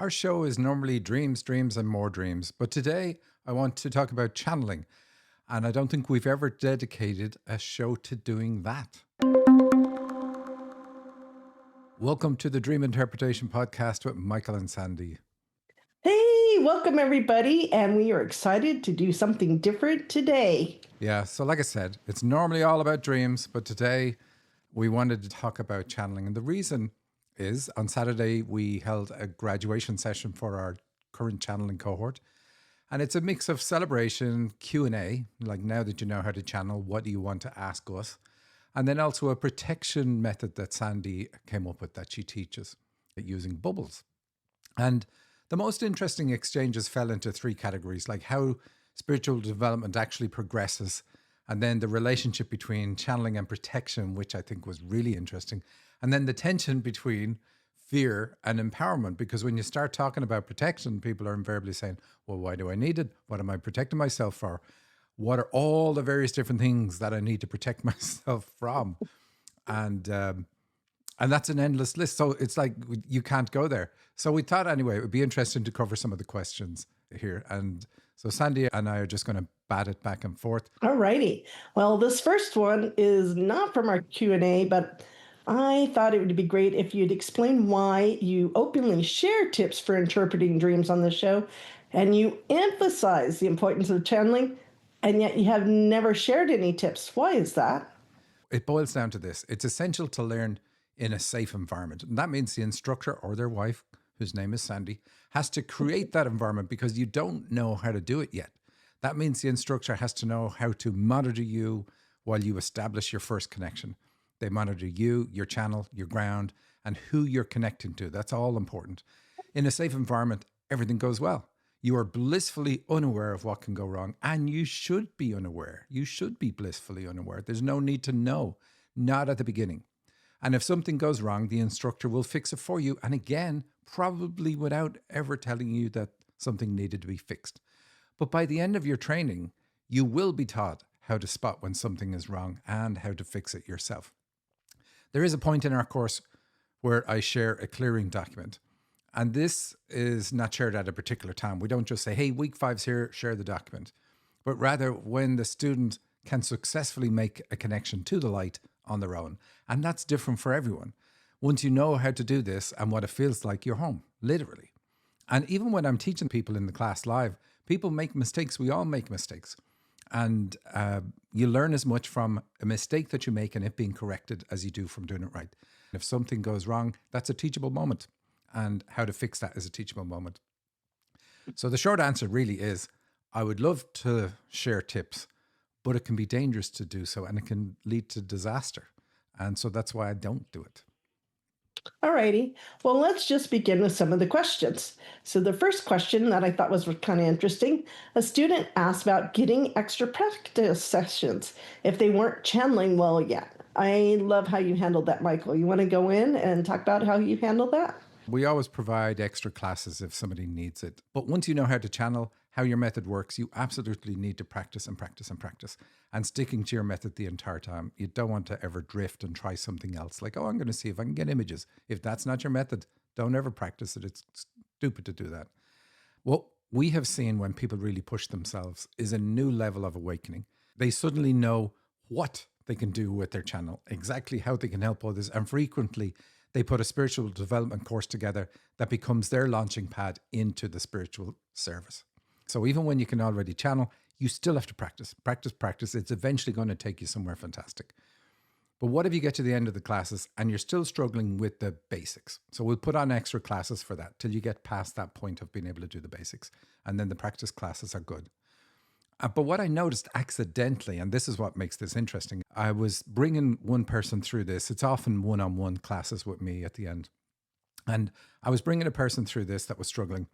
Our show is normally dreams, dreams, and more dreams, but today I want to talk about channeling, and I don't think we've ever dedicated a show to doing that. Welcome to the Dream Interpretation Podcast with Michael and Sandy. Hey, welcome everybody, and we are excited to do something different today. Yeah, so like I said, it's normally all about dreams, but today we wanted to talk about channeling. And the reason is on Saturday we held a graduation session for our current channeling cohort. And it's a mix of celebration, Q&A, like now that you know how to channel, what do you want to ask us? And then also a protection method that Sandy came up with that she teaches using bubbles. And the most interesting exchanges fell into three categories, like how spiritual development actually progresses, and then the relationship between channeling and protection, which I think was really interesting, and then the tension between fear and empowerment, because when you start talking about protection, people are invariably saying, well, why do I need it? What am I protecting myself for? What are all the various different things that I need to protect myself from? And that's an endless list. So it's like you can't go there. So we thought anyway, it would be interesting to cover some of the questions here. And so Sandy and I are just going to bat it back and forth. All righty. Well, this first one is not from our Q&A, but I thought it would be great if you'd explain why you openly share tips for interpreting dreams on the show, and you emphasize the importance of channeling, and yet you have never shared any tips. Why is that? It boils down to this. It's essential to learn in a safe environment. And that means the instructor or their wife, whose name is Sandy, has to create that environment because you don't know how to do it yet. That means the instructor has to know how to monitor you while you establish your first connection. They monitor you, your channel, your ground, and who you're connecting to. That's all important. In a safe environment, everything goes well. You are blissfully unaware of what can go wrong, and you should be unaware. You should be blissfully unaware. There's no need to know, not at the beginning. And if something goes wrong, the instructor will fix it for you. And again, probably without ever telling you that something needed to be fixed. But by the end of your training, you will be taught how to spot when something is wrong and how to fix it yourself. There is a point in our course where I share a clearing document. And this is not shared at a particular time. We don't just say, hey, week 5's here, share the document. But rather when the student can successfully make a connection to the light on their own. And that's different for everyone. Once you know how to do this and what it feels like, you're home, literally. And even when I'm teaching people in the class live, people make mistakes. We all make mistakes. And you learn as much from a mistake that you make and it being corrected as you do from doing it right. If something goes wrong, that's a teachable moment. And how to fix that is a teachable moment. So the short answer really is, I would love to share tips, but it can be dangerous to do so and it can lead to disaster. And so that's why I don't do it. All righty. Well, let's just begin with some of the questions. So the first question that I thought was kind of interesting, a student asked about getting extra practice sessions if they weren't channeling well yet. I love how you handled that, Michael. You want to go in and talk about how you handled that? We always provide extra classes if somebody needs it. But once you know how to channel, how your method works, you absolutely need to practice and practice and practice and sticking to your method the entire time. You don't want to ever drift and try something else. Like, oh, I'm going to see if I can get images. If that's not your method, don't ever practice it. It's stupid to do that. What we have seen when people really push themselves is a new level of awakening. They suddenly know what they can do with their channel, exactly how they can help others. And frequently, they put a spiritual development course together that becomes their launching pad into the spiritual service. So even when you can already channel, you still have to practice, practice, practice. It's eventually going to take you somewhere fantastic. But what if you get to the end of the classes and you're still struggling with the basics? So we'll put on extra classes for that till you get past that point of being able to do the basics. And then the practice classes are good. But what I noticed accidentally, and this is what makes this interesting, I was bringing one person through this. It's often one-on-one classes with me at the end. And I was bringing a person through this that was struggling.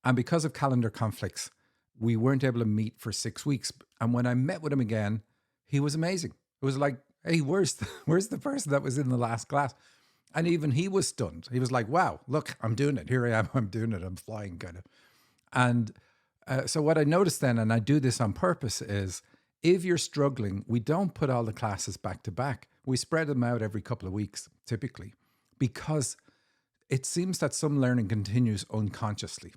And because of calendar conflicts, we weren't able to meet for 6 weeks. And when I met with him again, he was amazing. It was like, hey, where's the person that was in the last class? And even he was stunned. He was like, wow, look, I'm doing it. Here I am. I'm doing it. I'm flying kind of. And so what I noticed then, and I do this on purpose, is if you're struggling, we don't put all the classes back to back. We spread them out every couple of weeks, typically, because It seems that some learning continues unconsciously,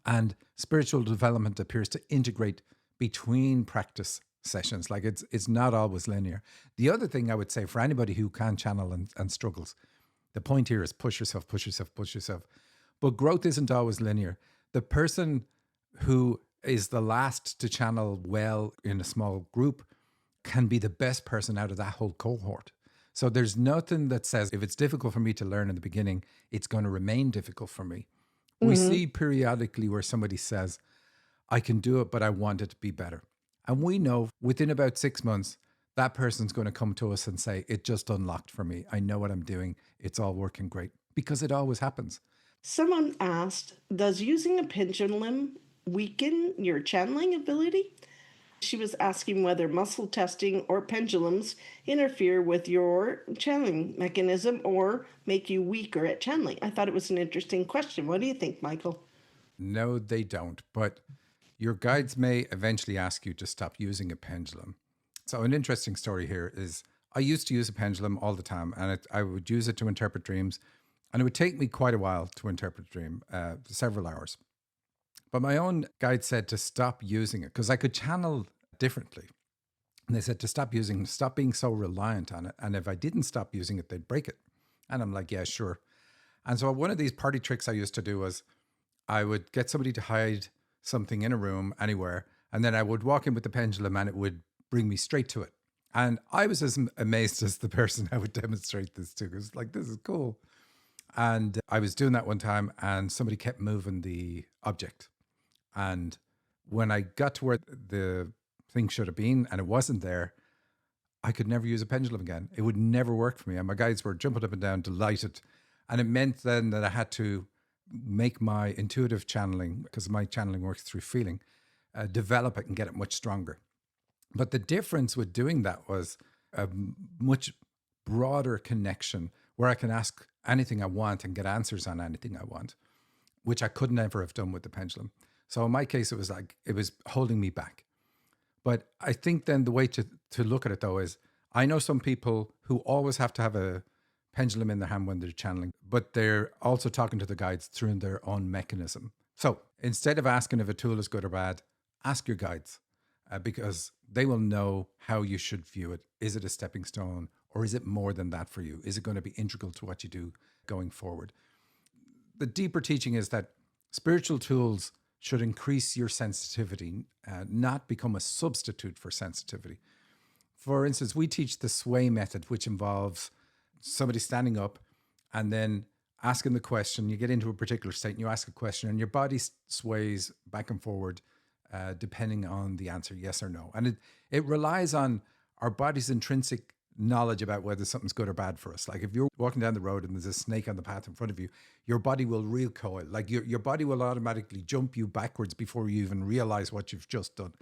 and spiritual development appears to integrate between practice sessions. Like it's not always linear. The other thing I would say for anybody who can channel and struggles, the point here is push yourself, push yourself, push yourself. But growth isn't always linear. The person who is the last to channel well in a small group can be the best person out of that whole cohort. So there's nothing that says if it's difficult for me to learn in the beginning, it's going to remain difficult for me. We Mm-hmm. see periodically where somebody says, I can do it, but I want it to be better. And we know within about 6 months, that person's going to come to us and say, it just unlocked for me. I know what I'm doing. It's all working great, because it always happens. Someone asked, does using a pendulum weaken your channeling ability? She was asking whether muscle testing or pendulums interfere with your channeling mechanism or make you weaker at channeling. I thought it was an interesting question. What do you think, Michael? No, they don't. But your guides may eventually ask you to stop using a pendulum. So, an interesting story here is I used to use a pendulum all the time, and I would use it to interpret dreams. And it would take me quite a while to interpret a dream, several hours. But my own guide said to stop using it because I could channel differently. And they said to stop using, stop being so reliant on it. And if I didn't stop using it, they'd break it. And I'm like, yeah, sure. And so one of these party tricks I used to do was I would get somebody to hide something in a room anywhere, and then I would walk in with the pendulum and it would bring me straight to it. And I was as amazed as the person I would demonstrate this to. It was like, this is cool. And I was doing that one time and somebody kept moving the object. And when I got to where the thing should have been and it wasn't there, I could never use a pendulum again. It would never work for me. And my guides were jumping up and down, delighted. And it meant then that I had to make my intuitive channeling, because my channeling works through feeling, develop it and get it much stronger. But the difference with doing that was a much broader connection where I can ask anything I want and get answers on anything I want, which I could never have done with the pendulum. So in my case, it was like it was holding me back. But I think then the way to look at it though is I know some people who always have to have a pendulum in their hand when they're channeling, but they're also talking to the guides through their own mechanism. So instead of asking if a tool is good or bad, ask your guides because they will know how you should view it. Is it a stepping stone or is it more than that for you? Is it going to be integral to what you do going forward? The deeper teaching is that spiritual tools should increase your sensitivity, not become a substitute for sensitivity. For instance, we teach the sway method, which involves somebody standing up and then asking the question. You get into a particular state and you ask a question and your body sways back and forward depending on the answer, yes or no. And it relies on our body's intrinsic knowledge about whether something's good or bad for us. Like if you're walking down the road and there's a snake on the path in front of you, your body will recoil. Like your body will automatically jump you backwards before you even realize what you've just done.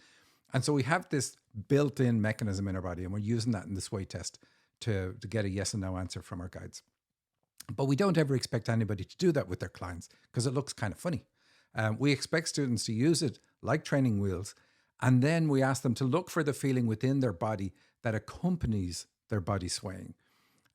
And so we have this built-in mechanism in our body, and we're using that in the sway test to get a yes and no answer from our guides. But we don't ever expect anybody to do that with their clients because it looks kind of funny. We expect students to use it like training wheels, and then we ask them to look for the feeling within their body that accompanies their body swaying.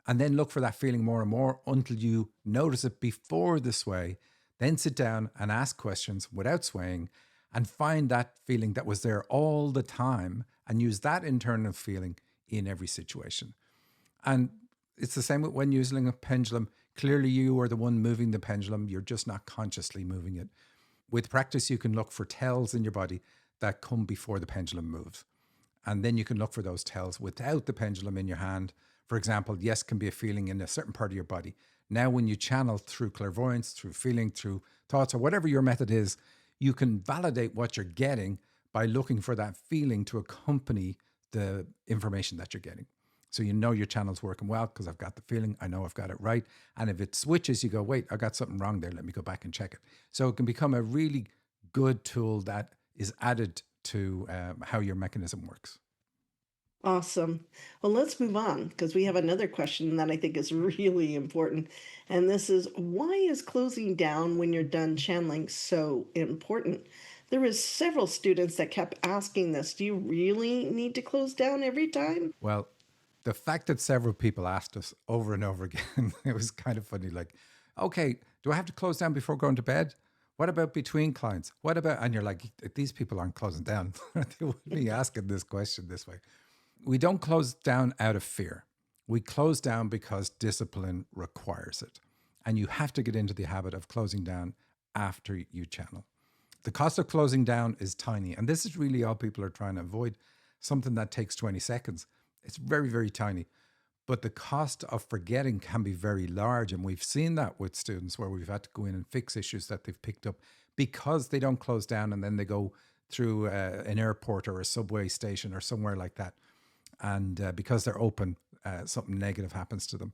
And then look for that feeling more and more until you notice it before the sway. Then sit down and ask questions without swaying and find that feeling that was there all the time and use that internal feeling in every situation. And it's the same with when using a pendulum. Clearly, you are the one moving the pendulum. You're just not consciously moving it. With practice, you can look for tells in your body that come before the pendulum moves. And then you can look for those tells without the pendulum in your hand. For example, yes can be a feeling in a certain part of your body. Now, when you channel through clairvoyance, through feeling, through thoughts, or whatever your method is, you can validate what you're getting by looking for that feeling to accompany the information that you're getting. So you know your channel's working well because I've got the feeling, I know I've got it right. And if it switches, you go, wait, I got something wrong there. Let me go back and check it. So it can become a really good tool that is added to how your mechanism works. Awesome. Well, let's move on because we have another question that I think is really important. And this is, why is closing down when you're done channeling so important? There was several students that kept asking this. Do you really need to close down every time? Well, the fact that several people asked us over and over again, it was kind of funny. Like Okay, do I have to close down before going to bed? What about between clients? What about, and you're like, these people aren't closing down. They wouldn't be asking this question this way. We don't close down out of fear. We close down because discipline requires it. And you have to get into the habit of closing down after you channel. The cost of closing down is tiny. And this is really all people are trying to avoid. Something that takes 20 seconds. It's very, very tiny. But the cost of forgetting can be very large. And we've seen that with students where we've had to go in and fix issues that they've picked up because they don't close down and then they go through an airport or a subway station or somewhere like that. And because they're open, something negative happens to them.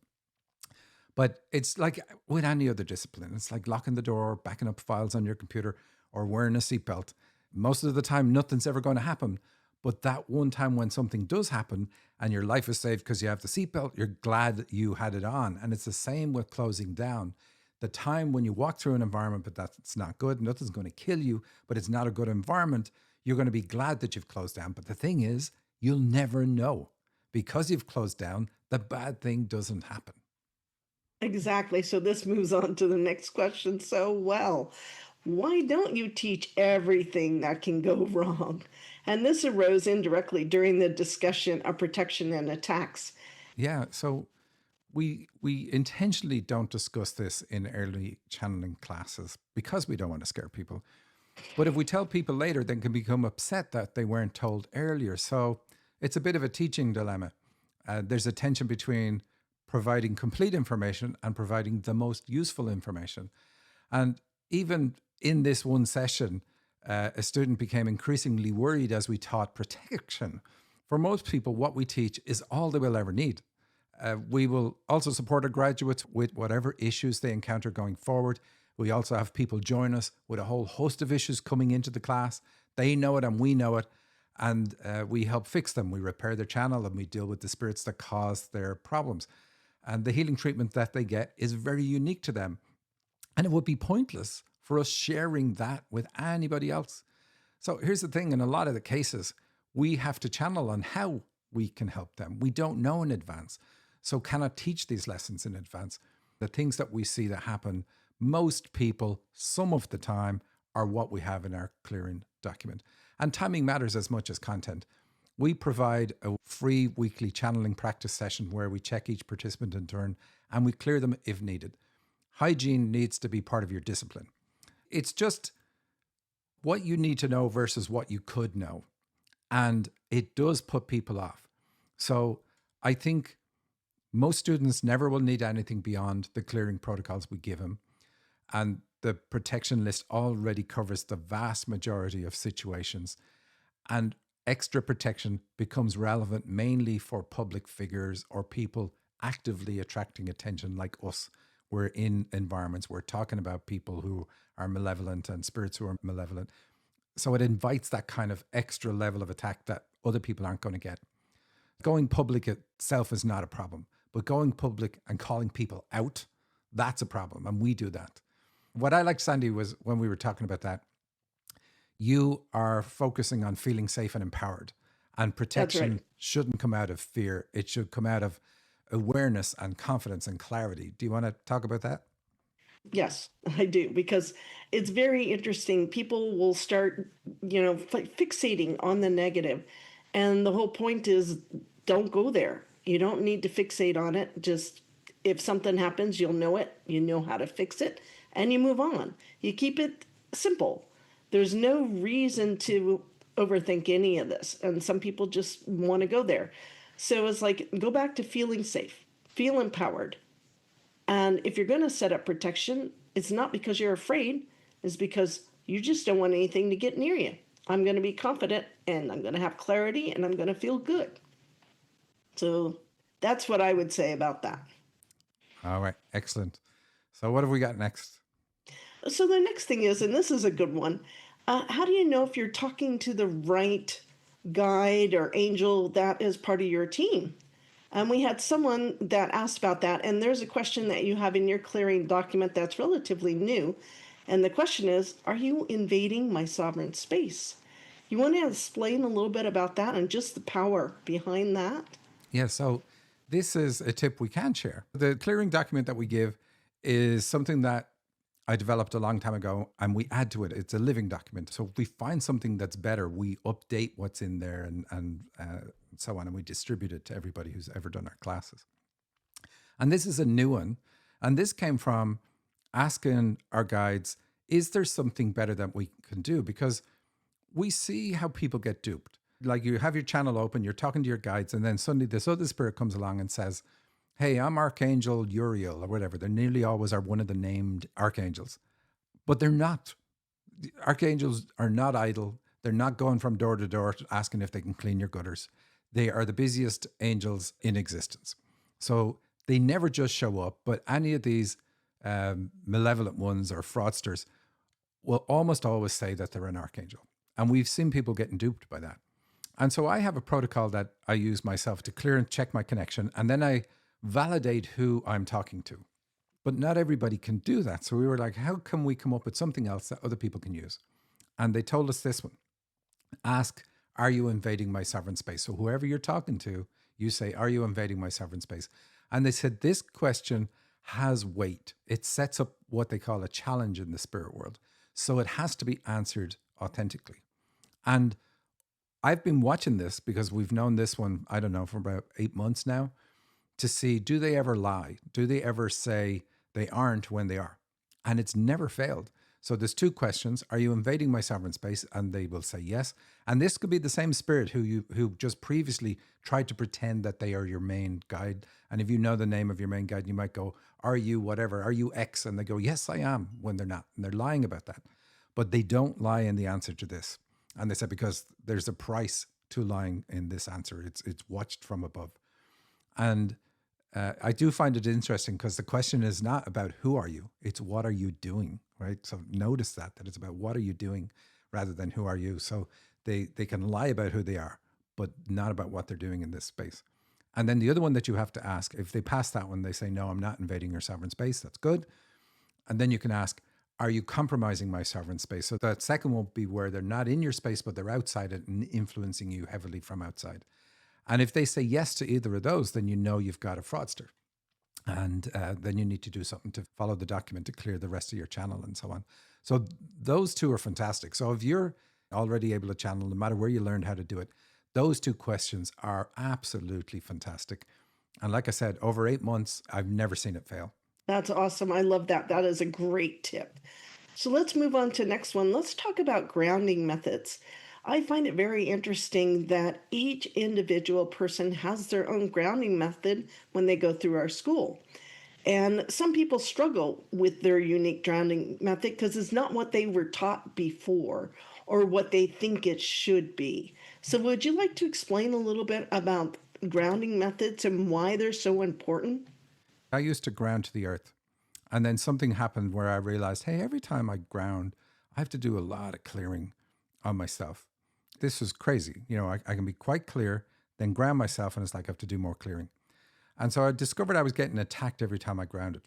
But it's like with any other discipline. It's like locking the door, backing up files on your computer, or wearing a seatbelt. Most of the time, nothing's ever going to happen. But that one time when something does happen and your life is saved because you have the seatbelt, you're glad that you had it on. And it's the same with closing down. The time when you walk through an environment, but that's not good, nothing's going to kill you, but it's not a good environment, you're going to be glad that you've closed down. But the thing is, you'll never know. Because you've closed down, the bad thing doesn't happen. Exactly. So this moves on to the next question so well. Why don't you teach everything that can go wrong? And this arose indirectly during the discussion of protection and attacks. Yeah, so we intentionally don't discuss this in early channeling classes because we don't want to scare people. But if we tell people later, they can become upset that they weren't told earlier. So it's a bit of a teaching dilemma. There's a tension between providing complete information and providing the most useful information. And even in this one session, a student became increasingly worried as we taught protection. For most people, what we teach is all they will ever need. We will also support our graduates with whatever issues they encounter going forward. We also have people join us with a whole host of issues coming into the class. They know it and we know it. And we help fix them. We repair their channel and we deal with the spirits that cause their problems. And the healing treatment that they get is very unique to them. And it would be pointless for us sharing that with anybody else. So here's the thing, in a lot of the cases, we have to channel on how we can help them. We don't know in advance. So cannot teach these lessons in advance. The things that we see that happen, most people, some of the time, are what we have in our clearing document. And timing matters as much as content. We provide a free weekly channeling practice session where we check each participant in turn and we clear them if needed. Hygiene needs to be part of your discipline. It's just what you need to know versus what you could know. And it does put people off. So I think most students never will need anything beyond the clearing protocols we give them. And the protection list already covers the vast majority of situations. And extra protection becomes relevant mainly for public figures or people actively attracting attention like us. We're in environments, we're talking about people who are malevolent and spirits who are malevolent. So it invites that kind of extra level of attack that other people aren't going to get. Going public itself is not a problem, but going public and calling people out, that's a problem. And we do that. What I liked, Sandy, was when we were talking about that, you are focusing on feeling safe and empowered. And protection shouldn't come out of fear. It should come out of awareness and confidence and clarity. Do you want to talk about that? Yes, I do, because it's very interesting. People will start, fixating on the negative. And the whole point is don't go there. You don't need to fixate on it. Just if something happens, you'll know it, you know how to fix it, and you move on. You keep it simple. There's no reason to overthink any of this. And some people just want to go there. So it's like, go back to feeling safe, feel empowered. And if you're going to set up protection, it's not because you're afraid, it's because you just don't want anything to get near you. I'm going to be confident and I'm going to have clarity and I'm going to feel good. So that's what I would say about that. All right. Excellent. So what have we got next? So the next thing is, and this is a good one, how do you know if you're talking to the right guide or angel that is part of your team? And we had someone that asked about that, and there's a question that you have in your clearing document that's relatively new. And the question is, are you invading my sovereign space? You want to explain a little bit about that and just the power behind that? Yeah, so this is a tip we can share. The clearing document that we give is something that I developed a long time ago, and we add to it. It's a living document. So if we find something that's better, we update what's in there and so on, and we distribute it to everybody who's ever done our classes. And this is a new one. And this came from asking our guides, is there something better that we can do? Because we see how people get duped. Like you have your channel open, you're talking to your guides, and then suddenly this other spirit comes along and says, hey, I'm Archangel Uriel or whatever. They nearly always are one of the named archangels, but they're not. The archangels are not idle. They're not going from door to door asking if they can clean your gutters. They are the busiest angels in existence. So they never just show up, but any of these malevolent ones or fraudsters will almost always say that they're an archangel. And we've seen people getting duped by that. And so I have a protocol that I use myself to clear and check my connection. And then I validate who I'm talking to. But not everybody can do that. So we were like, how can we come up with something else that other people can use? And they told us this one. Ask, are you invading my sovereign space? So whoever you're talking to, you say, are you invading my sovereign space? And they said, this question has weight. It sets up what they call a challenge in the spirit world. So it has to be answered authentically. And I've been watching this because we've known this one, I don't know, for about 8 months now, to see, do they ever lie? Do they ever say they aren't when they are? And it's never failed. So there's 2 questions. Are you invading my sovereign space? And they will say yes. And this could be the same spirit who just previously tried to pretend that they are your main guide. And if you know the name of your main guide, you might go, are you whatever? Are you X? And they go, yes, I am, when they're not. And they're lying about that. But they don't lie in the answer to this. And they said, because there's a price to lying in this answer. It's watched from above. And I do find it interesting because the question is not about who are you, it's what are you doing, right? So notice that it's about what are you doing rather than who are you. So they can lie about who they are, but not about what they're doing in this space. And then the other one that you have to ask, if they pass that one, they say, no, I'm not invading your sovereign space. That's good. And then you can ask, are you compromising my sovereign space? So that second will be where they're not in your space, but they're outside it and influencing you heavily from outside. And if they say yes to either of those, then you know you've got a fraudster. And then you need to do something to follow the document to clear the rest of your channel and so on. So those 2 are fantastic. So if you're already able to channel, no matter where you learned how to do it, those 2 questions are absolutely fantastic. And like I said, over 8 months, I've never seen it fail. That's awesome. I love that. That is a great tip. So let's move on to the next one. Let's talk about grounding methods. I find it very interesting that each individual person has their own grounding method when they go through our school. And some people struggle with their unique grounding method because it's not what they were taught before or what they think it should be. So, would you like to explain a little bit about grounding methods and why they're so important? I used to ground to the earth. And then something happened where I realized, hey, every time I ground, I have to do a lot of clearing on myself. This was crazy. You know, I can be quite clear, then ground myself, and it's like I have to do more clearing. And so I discovered I was getting attacked every time I grounded.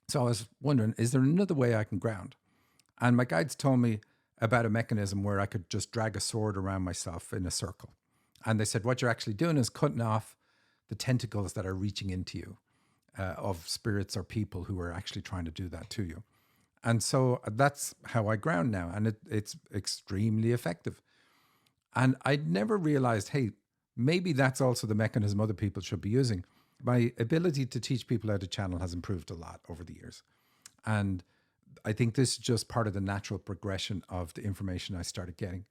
So I was wondering, is there another way I can ground? And my guides told me about a mechanism where I could just drag a sword around myself in a circle. And they said, what you're actually doing is cutting off the tentacles that are reaching into you of spirits or people who are actually trying to do that to you. And so that's how I ground now. And it's extremely effective. And I'd never realized, hey, maybe that's also the mechanism other people should be using. My ability to teach people how to channel has improved a lot over the years. And I think this is just part of the natural progression of the information I started getting.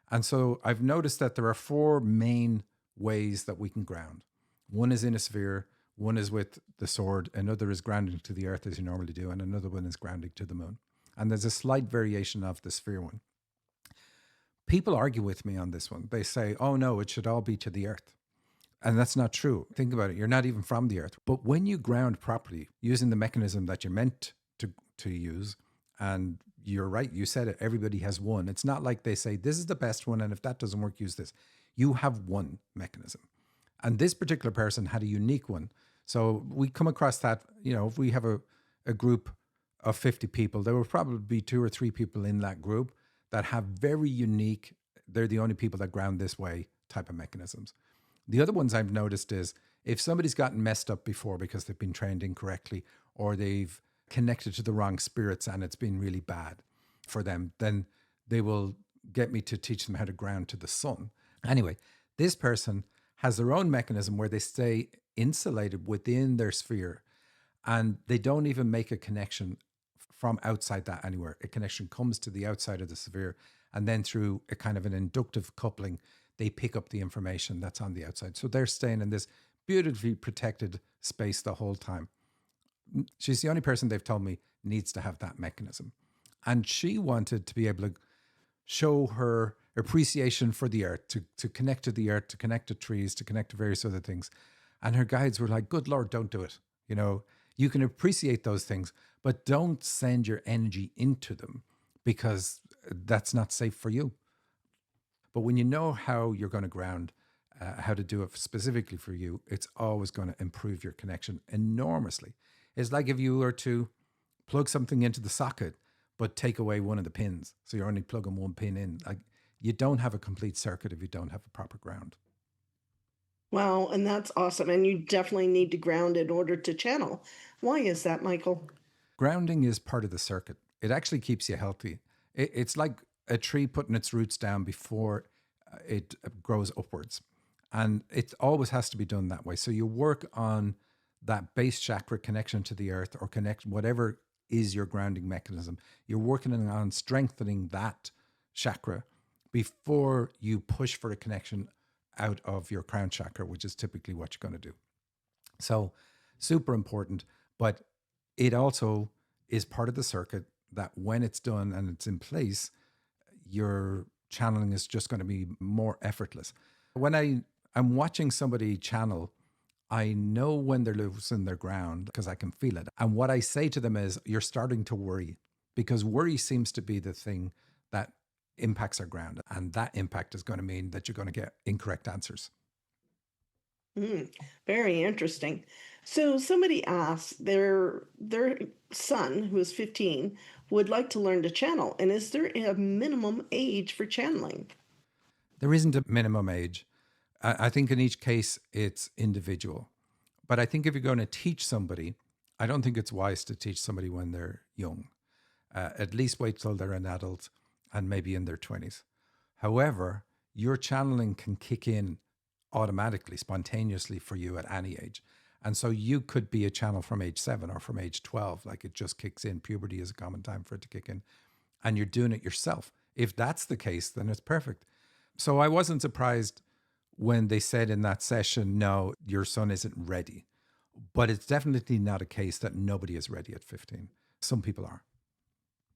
And so I've noticed that there are 4 main ways that we can ground. One is in a sphere, one is with the sword, another is grounding to the earth as you normally do, and another one is grounding to the moon. And there's a slight variation of the sphere one. People argue with me on this one. They say, oh no, it should all be to the earth. And that's not true. Think about it. You're not even from the earth. But when you ground properly, using the mechanism that you're meant to use, and you're right, you said it, everybody has one. It's not like they say, this is the best one, and if that doesn't work, use this. You have one mechanism. And this particular person had a unique one. So we come across that, you know, if we have a group of 50 people, there will probably be 2 or 3 people in that group that have very unique, they're the only people that ground this way type of mechanisms. The other ones I've noticed is if somebody's gotten messed up before because they've been trained incorrectly or they've connected to the wrong spirits and it's been really bad for them, then they will get me to teach them how to ground to the sun. Anyway, this person has their own mechanism where they stay insulated within their sphere and they don't even make a connection from outside that anywhere. A connection comes to the outside of the sphere, and then through a kind of an inductive coupling, they pick up the information that's on the outside. So they're staying in this beautifully protected space the whole time. She's the only person they've told me needs to have that mechanism. And she wanted to be able to show her appreciation for the earth, to connect to the earth, to connect to trees, to connect to various other things. And her guides were like, good Lord, don't do it. You know, you can appreciate those things, but don't send your energy into them because that's not safe for you. But when you know how you're going to ground, how to do it specifically for you, it's always going to improve your connection enormously. It's like if you were to plug something into the socket, but take away one of the pins. So you're only plugging one pin in. Like, you don't have a complete circuit if you don't have a proper ground. Wow, and that's awesome. And you definitely need to ground in order to channel. Why is that, Michael? Grounding is part of the circuit. It actually keeps you healthy. It's like a tree putting its roots down before it grows upwards. And it always has to be done that way. So you work on that base chakra connection to the earth, or connect whatever is your grounding mechanism. You're working on strengthening that chakra before you push for a connection out of your crown chakra, which is typically what you're going to do. So super important, but it also is part of the circuit that when it's done and it's in place, your channeling is just going to be more effortless. When I'm watching somebody channel, I know when they're losing their ground because I can feel it. And what I say to them is, you're starting to worry, because worry seems to be the thing that impacts our ground. And that impact is going to mean that you're going to get incorrect answers. Very interesting. So somebody asked their son, who is 15, would like to learn to channel. And is there a minimum age for channeling? There isn't a minimum age. I think in each case, it's individual. But I think if you're going to teach somebody, I don't think it's wise to teach somebody when they're young. At least wait till they're an adult and maybe in their 20s. However, your channeling can kick in automatically, spontaneously for you at any age. And so you could be a channel from age 7 or from age 12, like it just kicks in. Puberty is a common time for it to kick in. And you're doing it yourself. If that's the case, then it's perfect. So I wasn't surprised when they said in that session, no, your son isn't ready. But it's definitely not a case that nobody is ready at 15. Some people are.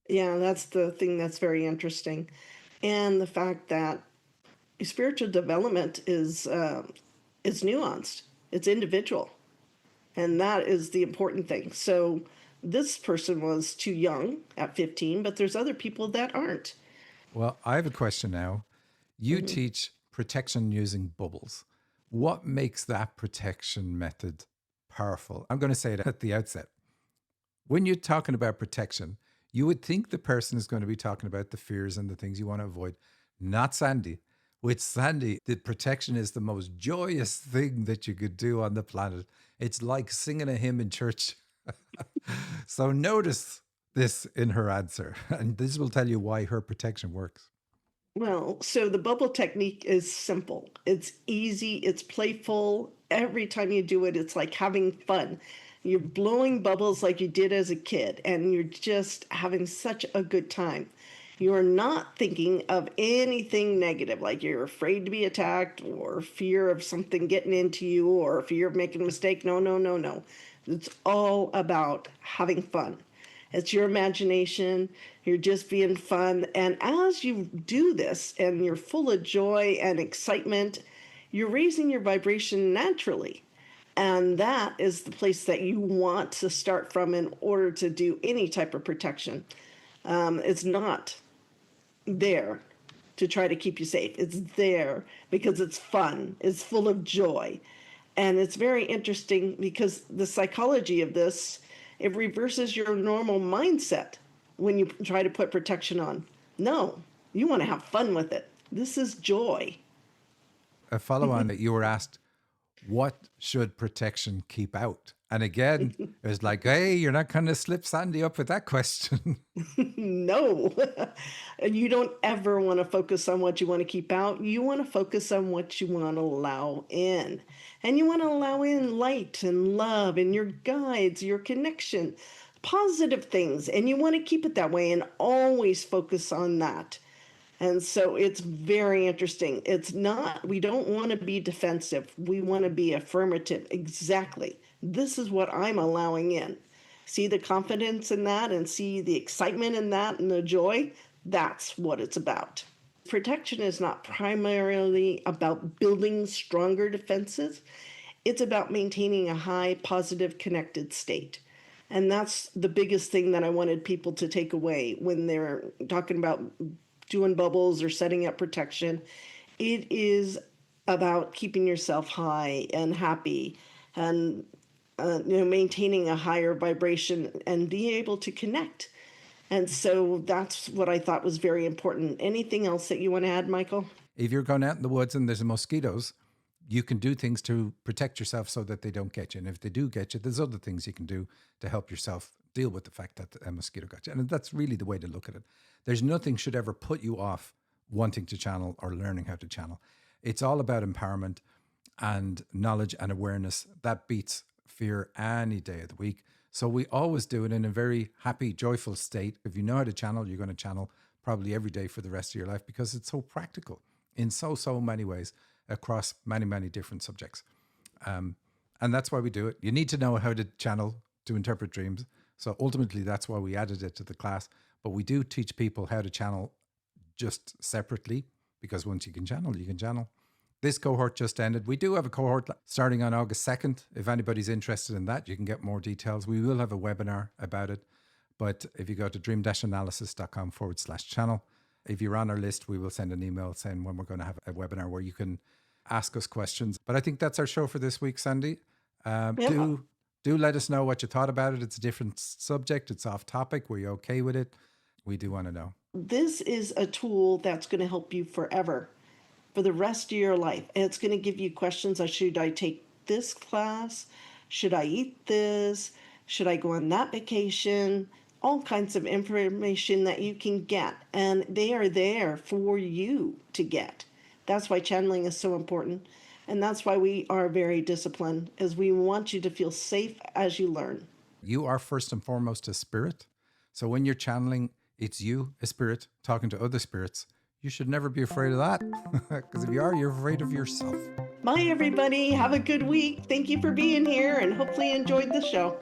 Yeah, that's the thing that's very interesting. And the fact that spiritual development is nuanced, it's individual. And that is the important thing. So this person was too young at 15, but there's other people that aren't. Well, I have a question now. You teach protection using bubbles. What makes that protection method powerful? I'm going to say it at the outset. When you're talking about protection, you would think the person is going to be talking about the fears and the things you want to avoid. Not Sandy. With Sandy, the protection is the most joyous thing that you could do on the planet. It's like singing a hymn in church. So notice this in her answer, and this will tell you why her protection works. Well, so the bubble technique is simple. It's easy, it's playful. Every time you do it, it's like having fun. You're blowing bubbles like you did as a kid, and you're just having such a good time. You're not thinking of anything negative, like you're afraid to be attacked or fear of something getting into you or fear of making a mistake. No, no, no, no. It's all about having fun. It's your imagination. You're just being fun. And as you do this and you're full of joy and excitement, you're raising your vibration naturally. And that is the place that you want to start from in order to do any type of protection. It's not there to try to keep you safe. It's there because it's fun. It's full of joy. And it's very interesting because the psychology of this, it reverses your normal mindset when you try to put protection on. No, you want to have fun with it. This is joy. A follow on that you were asked, What should protection keep out? And again, it was like, hey, you're not going to slip Sandy up with that question. No. You don't ever want to focus on what you want to keep out. You want to focus on what you want to allow in. And you want to allow in light and love and your guides, your connection, positive things. And you want to keep it that way and always focus on that. And so it's very interesting. It's not, we don't want to be defensive. We want to be affirmative. Exactly. This is what I'm allowing in. See the confidence in that and see the excitement in that and the joy? That's what it's about. Protection is not primarily about building stronger defenses. It's about maintaining a high, positive, connected state. And that's the biggest thing that I wanted people to take away when they're talking about doing bubbles or setting up protection. It is about keeping yourself high and happy and maintaining a higher vibration and being able to connect. And so that's what I thought was very important. Anything else that you want to add, Michael? If you're going out in the woods and there's mosquitoes, you can do things to protect yourself so that they don't get you. And if they do get you, there's other things you can do to help yourself deal with the fact that a mosquito got you. And that's really the way to look at it. There's nothing should ever put you off wanting to channel or learning how to channel. It's all about empowerment and knowledge and awareness. That beats fear any day of the week. So we always do it in a very happy, joyful state. If you know how to channel, you're going to channel probably every day for the rest of your life because it's so practical in so many ways across many, many different subjects. And that's why we do it. You need to know how to channel to interpret dreams. So ultimately, that's why we added it to the class. But we do teach people how to channel just separately because once you can channel, you can channel. This cohort just ended. We do have a cohort starting on August 2nd. If anybody's interested in that, you can get more details. We will have a webinar about it. But if you go to dream-analysis.com/channel, if you're on our list, we will send an email saying when we're going to have a webinar where you can ask us questions. But I think that's our show for this week, Sandy. Do let us know what you thought about it. It's a different subject. It's off topic. Were you okay with it? We do want to know. This is a tool that's going to help you forever, for the rest of your life. And it's going to give you questions like, should I take this class? Should I eat this? Should I go on that vacation? All kinds of information that you can get. And they are there for you to get. That's why channeling is so important. And that's why we are very disciplined, is we want you to feel safe as you learn. You are first and foremost a spirit. So when you're channeling, it's you, a spirit, talking to other spirits. You should never be afraid of that. Because if you are, you're afraid of yourself. Bye, everybody. Have a good week. Thank you for being here and hopefully enjoyed the show.